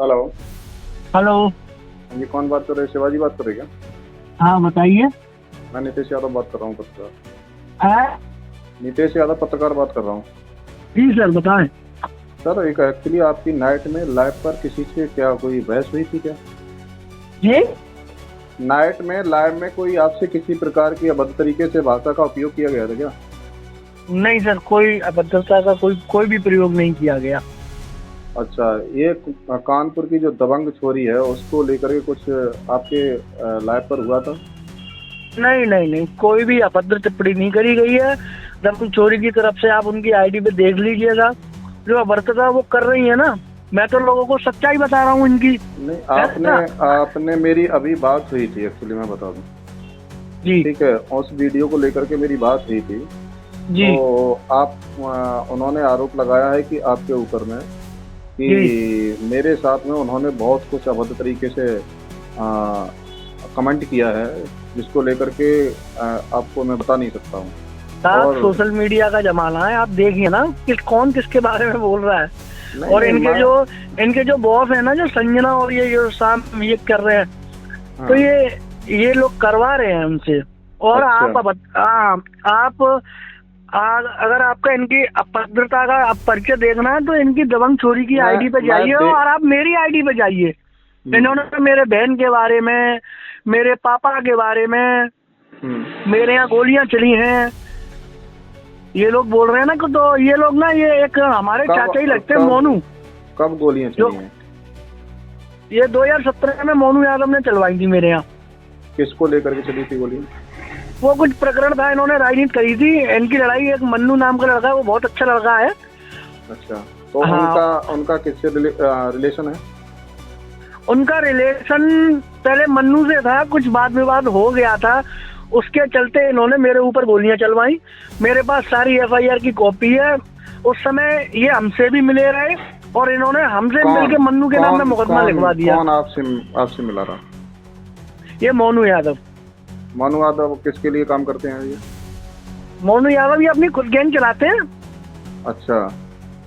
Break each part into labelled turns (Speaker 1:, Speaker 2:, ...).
Speaker 1: Hello.
Speaker 2: Hello.
Speaker 1: हाँ जी, कौन बात कर रहे हैं? शिवाजी बात कर रहे हैं क्या?
Speaker 2: हाँ बताइए।
Speaker 1: मैं नितेश यादव बात कर रहा हूँ, पत्रकार।
Speaker 2: हाँ
Speaker 1: नितेश यादव पत्रकार बात कर रहा हूँ।
Speaker 2: जी सर बताएं।
Speaker 1: सर, एक एक्चुअली आपकी नाइट में लाइव पर किसी से क्या कोई बहस हुई थी क्या?
Speaker 2: जी
Speaker 1: नाइट में लाइव में कोई आपसे किसी प्रकार की अभद्र तरीके से भाषा का उपयोग किया गया था क्या?
Speaker 2: नहीं सर, कोई अभद्रता का कोई भी प्रयोग नहीं किया गया।
Speaker 1: अच्छा, ये कानपुर की जो दबंग छोरी है उसको लेकर के कुछ आपके लाइव पर हुआ था?
Speaker 2: नहीं नहीं नहीं, कोई भी अभद्र टिप्पणी नहीं करी गई है। दमन चोरी की तरफ से आप उनकी आईडी पे देख लीजिएगा। जो अभद्रता वो कर रही है ना, मैं तो लोगों को सच्चाई बता रहा हूँ इनकी।
Speaker 1: नहीं,
Speaker 2: है
Speaker 1: आपने
Speaker 2: ना?
Speaker 1: आपने मेरी अभी बात हुई थी, एक्चुअली मैं बता दूं।
Speaker 2: जी
Speaker 1: ठीक है, उस वीडियो को लेकर के मेरी बात हुई थी।
Speaker 2: जी
Speaker 1: तो आप उन्होंने आरोप लगाया है कि आपके ऊपर में
Speaker 2: जी।
Speaker 1: कि मेरे साथ में उन्होंने बहुत कुछ अभद्र तरीके से कमेंट किया है, जिसको लेकर के आपको मैं बता नहीं सकता हूँ।
Speaker 2: साहब,
Speaker 1: और
Speaker 2: सोशल मीडिया का जमाना है, आप देखिए ना कि कौन किसके बारे में बोल रहा है।
Speaker 1: नहीं
Speaker 2: और
Speaker 1: नहीं,
Speaker 2: इनके जो बॉस है ना, जो संजना और ये जो शाम ये कर रहे हैं, तो
Speaker 1: हाँ।
Speaker 2: ये लोग करवा रहे हैं हमसे। और
Speaker 1: अच्छा।
Speaker 2: अगर आपका इनकी अभद्रता का आप परिचय देखना है तो इनकी दबंग चोरी की
Speaker 1: मैं
Speaker 2: आईडी पे
Speaker 1: मैं
Speaker 2: जाइए
Speaker 1: दे
Speaker 2: और आप मेरी आईडी पे जाइए।
Speaker 1: हम्म,
Speaker 2: इन्होंने मेरे बहन के बारे में, मेरे पापा के बारे में,
Speaker 1: हम्म।
Speaker 2: मेरे यहाँ गोलियां चली हैं, ये लोग बोल रहे हैं ना कि, तो ये लोग ना, ये एक हमारे
Speaker 1: कब
Speaker 2: चाचा ही लगते हैं,
Speaker 1: कब
Speaker 2: मोनू।
Speaker 1: कब गोलियां
Speaker 2: जो
Speaker 1: चली हैं?
Speaker 2: ये 2017 में मोनू यादव ने चलवाई थी मेरे यहाँ।
Speaker 1: किसको लेकर के चली थी गोली?
Speaker 2: वो कुछ प्रकरण था, इन्होंने राजनीति करी थी, इनकी लड़ाई। एक मन्नू नाम का लड़का है, वो बहुत अच्छा लड़का है।
Speaker 1: अच्छा, तो
Speaker 2: हाँ,
Speaker 1: उनका किससे रिलेशन है?
Speaker 2: उनका रिलेशन पहले मन्नू से था, कुछ वाद विवाद हो गया था, उसके चलते इन्होंने मेरे ऊपर गोलियां चलवाई। मेरे पास सारी एफआईआर की कॉपी है। उस समय ये हमसे भी मिले रहे और इन्होंने हमसे
Speaker 1: कौन
Speaker 2: मिलकर मन्नू के नाम पे
Speaker 1: कौन
Speaker 2: मुकदमा
Speaker 1: कौन
Speaker 2: लिखवा दिया।
Speaker 1: कौन आपसे आपसे मिला रहा?
Speaker 2: ये मोनू यादव।
Speaker 1: मनु यादव किसके लिए काम करते हैं ये?
Speaker 2: मोनू यादव ये अपनी खुद गैंग चलाते हैं।
Speaker 1: अच्छा।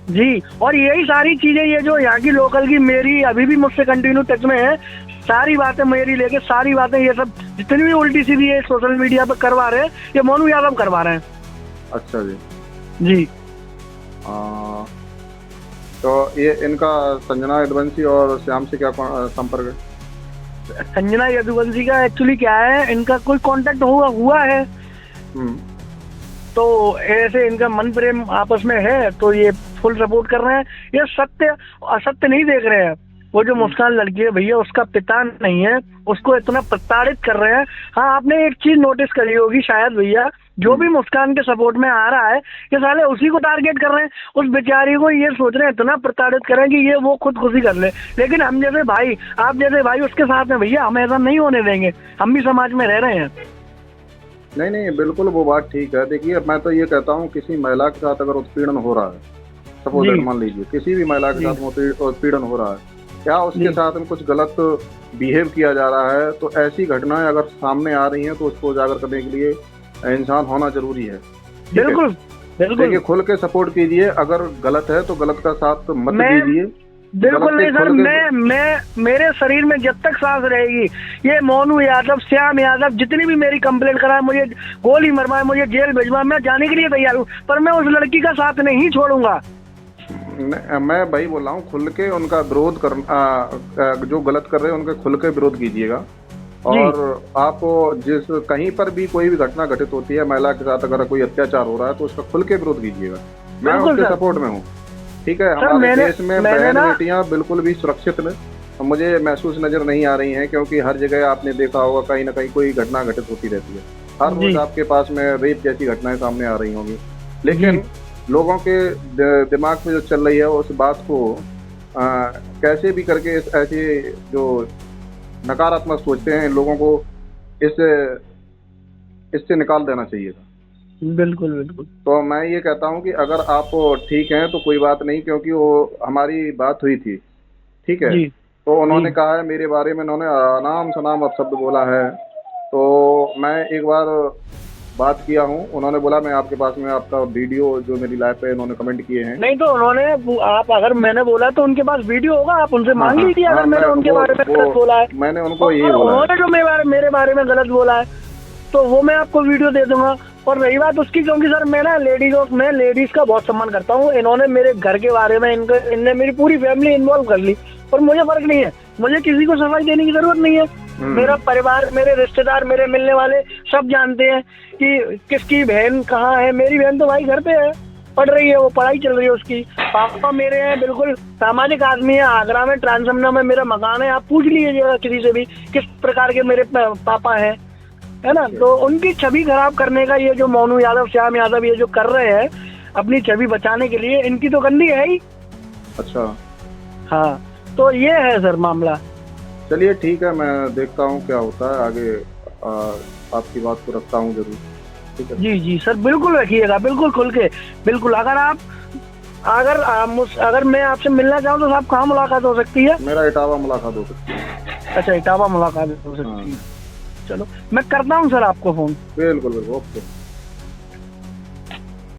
Speaker 2: जी, और यही सारी चीजें, ये जो यहाँ की लोकल की, मेरी अभी भी मुझसे कंटिन्यू टच में है। सारी बातें मेरी लेके, सारी बातें, ये सब जितनी भी उल्टी सीधी ये सोशल मीडिया पे करवा रहे हैं, ये मोनू यादव करवा रहे हैं।
Speaker 1: अच्छा जी।
Speaker 2: जी।
Speaker 1: तो ये इनका संजना यदुवंशी और श्याम से क्या संपर्क है?
Speaker 2: संजना यदुवंशी का एक्चुअली क्या है, इनका कोई कांटेक्ट हुआ है।
Speaker 1: हम्म।
Speaker 2: तो ऐसे इनका मन प्रेम आपस में है, तो ये फुल सपोर्ट कर रहे हैं। ये सत्य असत्य नहीं देख रहे हैं। वो जो मुस्कान लड़की है भैया, उसका पिता नहीं है, उसको इतना प्रताड़ित कर रहे हैं। हाँ, आपने एक चीज नोटिस करी होगी शायद भैया, जो भी मुस्कान के सपोर्ट में आ रहा है, ये साले उसी को टारगेट कर रहे हैं। उस बेचारी को ये सोच रहे हैं इतना प्रताड़ित करें कि ये वो खुदकुशी कर ले। लेकिन हम जैसे भाई, आप जैसे भाई उसके साथ में भैया, हम ऐसा नहीं होने देंगे। हम भी समाज में रह रहे हैं।
Speaker 1: नहीं नहीं, बिल्कुल वो बात ठीक है। देखिए, मैं तो ये कहता हूँ, किसी महिला के साथ अगर उत्पीड़न हो रहा है, सपोज
Speaker 2: जी
Speaker 1: मान लीजिए किसी भी महिला के
Speaker 2: जी
Speaker 1: साथ उत्पीड़न हो रहा है, क्या उसके
Speaker 2: जी।
Speaker 1: साथ में कुछ गलत बिहेव किया जा रहा है, तो ऐसी घटनाएं अगर सामने आ रही हैं तो उसको उजागर करने के लिए इंसान होना जरूरी है। ठीक है।
Speaker 2: बिल्कुल
Speaker 1: देखिए,
Speaker 2: बिल्कुल।
Speaker 1: खुल के सपोर्ट कीजिए। अगर गलत है तो गलत का साथ मत
Speaker 2: मैं
Speaker 1: दीजिए।
Speaker 2: बिल्कुल
Speaker 1: गलत
Speaker 2: नहीं
Speaker 1: के
Speaker 2: सर,
Speaker 1: खुल के
Speaker 2: मैं मेरे शरीर में जब तक सांस रहेगी, ये मोनू यादव, श्याम यादव, जितनी भी मेरी कंप्लेंट कराए, मुझे गोली मरवाए, मुझे जेल भिजवाए, मैं जाने के लिए तैयार हूँ, पर मैं उस लड़की का साथ नहीं छोड़ूंगा।
Speaker 1: मैं भाई बोल रहा हूँ, खुल के उनका विरोध जो गलत कर रहे हैं उनके खुल के विरोध कीजिएगा।
Speaker 2: जी
Speaker 1: और आप जिस कहीं पर भी कोई भी घटना घटित होती है, महिला के साथ अगर कोई अत्याचार हो रहा है, तो उसका खुल के विरोध कीजिएगा। मैं
Speaker 2: बिल्कुल
Speaker 1: उसके
Speaker 2: सर।
Speaker 1: सपोर्ट में हूँ। ठीक है।
Speaker 2: सर
Speaker 1: हमारे देश में
Speaker 2: मैंने
Speaker 1: बहन
Speaker 2: ना,
Speaker 1: बेटियां बिल्कुल भी सुरक्षित मुझे महसूस नजर नहीं आ रही हैं, क्योंकि हर जगह आपने देखा होगा कहीं ना कहीं कोई घटना घटित होती रहती है। हर
Speaker 2: जी
Speaker 1: रोज आपके पास में रेप जैसी घटनाएं सामने आ रही होंगी। लेकिन
Speaker 2: जी
Speaker 1: लोगों के दिमाग में जो चल रही है उस बात को कैसे भी करके ऐसे जो नकारात्मक सोचते हैं, इन लोगों को इस इससे निकाल देना चाहिए था।
Speaker 2: बिल्कुल बिल्कुल।
Speaker 1: तो मैं ये कहता हूँ कि अगर आप ठीक हैं तो कोई बात नहीं, क्योंकि वो हमारी बात हुई थी। ठीक है।
Speaker 2: जी
Speaker 1: तो
Speaker 2: जी
Speaker 1: उन्होंने कहा है मेरे बारे में, उन्होंने नाम सनाम अपशब्द बोला है। तो मैं एक बार बात किया हूँ, उन्होंने बोला मैं आपके पास में आपका वीडियो जो मेरी लाइव पे उन्होंने कमेंट किए हैं।
Speaker 2: नहीं तो उन्होंने, आप अगर मैंने बोला तो उनके पास वीडियो होगा, आप उनसे मांग
Speaker 1: हाँ,
Speaker 2: लीजिए
Speaker 1: हाँ,
Speaker 2: अगर मैंने उनके बारे में गलत बोला है।
Speaker 1: मैंने उनको यही
Speaker 2: और
Speaker 1: बोला है।
Speaker 2: उन्होंने जो मेरे बारे में गलत बोला है तो वो मैं आपको वीडियो दे दूंगा। और रही बात उसकी, क्योंकि सर मैं ना मैं लेडीज का बहुत सम्मान करता हूँ, इन्होंने मेरे घर के बारे में इनने मेरी पूरी फैमिली इन्वॉल्व कर ली, और मुझे फर्क नहीं है, मुझे किसी को सफाई देने की जरूरत नहीं है। मेरा परिवार, मेरे रिश्तेदार, मेरे मिलने वाले सब जानते हैं कि किसकी बहन कहाँ है। मेरी बहन तो भाई घर पे है, पढ़ रही है, वो पढ़ाई चल रही है उसकी। पापा मेरे हैं, बिल्कुल सामाजिक आदमी है, आगरा में ट्रांसमना में मेरा मकान है, आप पूछ लीजिएगा किसी से भी किस प्रकार के मेरे पापा हैं, है ना। तो उनकी छवि खराब करने का ये जो मोनू यादव, श्याम यादव ये जो कर रहे हैं अपनी छवि बचाने के लिए, इनकी तो गंदी है ही।
Speaker 1: अच्छा,
Speaker 2: हाँ, तो ये है सर मामला।
Speaker 1: चलिए ठीक है, मैं देखता हूँ क्या होता है आगे। आपकी बात को रखता हूँ जरूर, ठीक है।
Speaker 2: जी जी सर, बिल्कुल रखिएगा, बिल्कुल खुल के, बिल्कुल। अगर मैं आपसे मिलना चाहूँ तो साहब कहाँ मुलाकात हो सकती है?
Speaker 1: मेरा इटावा मुलाकात हो सकती है।
Speaker 2: अच्छा, इटावा मुलाकात हो सकती है। चलो मैं करता हूँ सर आपको फोन।
Speaker 1: बिल्कुल बिल्कुल, ओके।